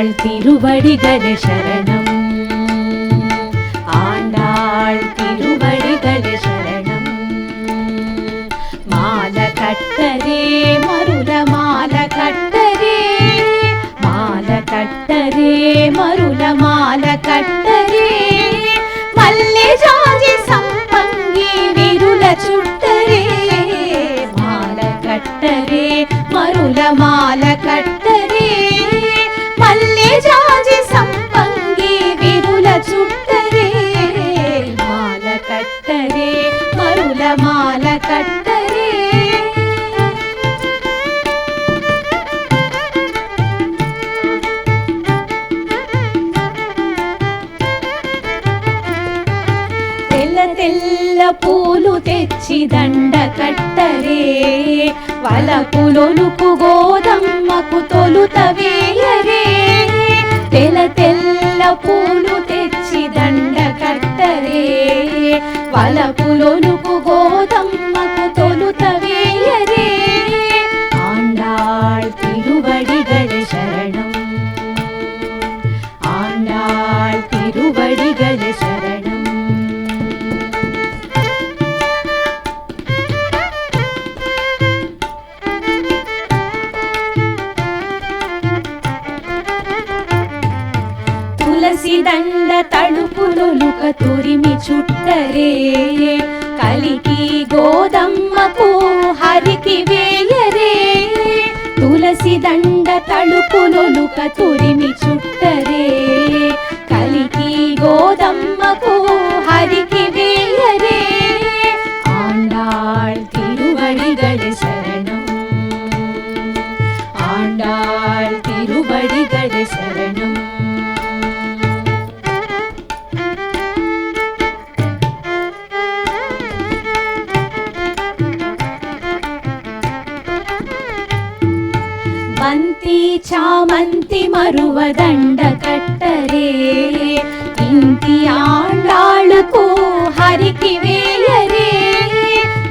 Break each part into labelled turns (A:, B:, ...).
A: ஆண்டாள் திருவடிகளே சரணம். ஆண்டாள் திருவடிகளே சரணம். மால கட்டரே மருள மால கட்டரே, மால கட்டரே மருள மால கட்டரே, మల్లె జాజి సంపంగి విరుల చుట్టరే, మాల కట్టరే మరుల మాల కట్టరే, మల్లె జాజి సంపంగి విరుల చుట్టరే, మాల కట్టరే మరుల మాల కట్టరే. తెల్ల పూలు తెచ్చి దండ కట్టరే, వలపులొలుకు గోదమ్మకు తొలుత వేయరే, తెల్ల పూలు తెచ్చి దండ కట్టరే, వలపులొలుకు గోదమ్మకు తొలుత వేయరే. ఆండాళ్ తిరువడిగళే శరణం. ఆండాళ్ తిరువడిగళే శరణం. తులసి దండ తడుపులొలుక తురిమి చుట్టరే, కలికి గోదమ్మకు హరికి వేయరే, తులసి దండ తడుపులొలుక తురిమి చుట్టరే, కలికి గోదమ్మకు హరికి వేయరే. ఆండాళ్ తిరువడిగళే శరణం. ఆండాళ్ తిరువడిగళే శరణం. బంతి చామంతి మరువ దండ కట్టరే, ఇంటి ఆండాళ్ళకు హరికి వేయరే,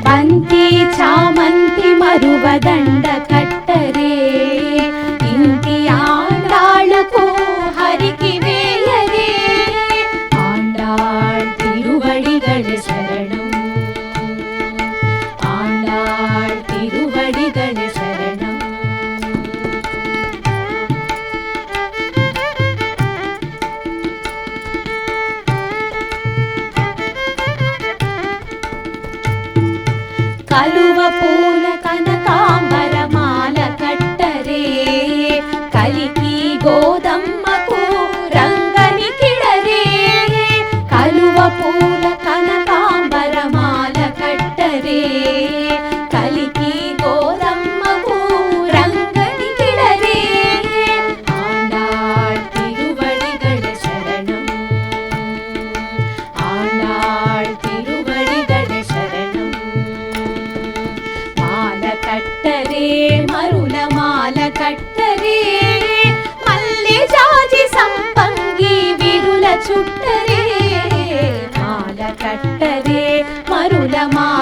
A: బంతి చామంతి మరువ దండ కట్టరే, ఇంటి ఆండాళ్ళకు హరికి వేయరే. ఆండాళ్ తిరువడిగళే శరణం. ఆండాళ్ తిరువడిగళే శరణం. కలువ పూల కనకాంబర మాల కట్టరే, కలికి గోదమ్మకు రంగని కిడరే, కలువ పూల కనకాంబర మాల కట్టరే, కలికి గోదమ్మకు రంగని కిడరే. ఆండాళ్ తిరువడిగళే శరణం. ఆండాళ్ తిరువడిగళే శరణం. మాల కట్టరే మరుల మాల కట్టరే, మల్లె జాజి సంపంగి విరుల చుట్టరే, మాల కట్టరే మరుల మాల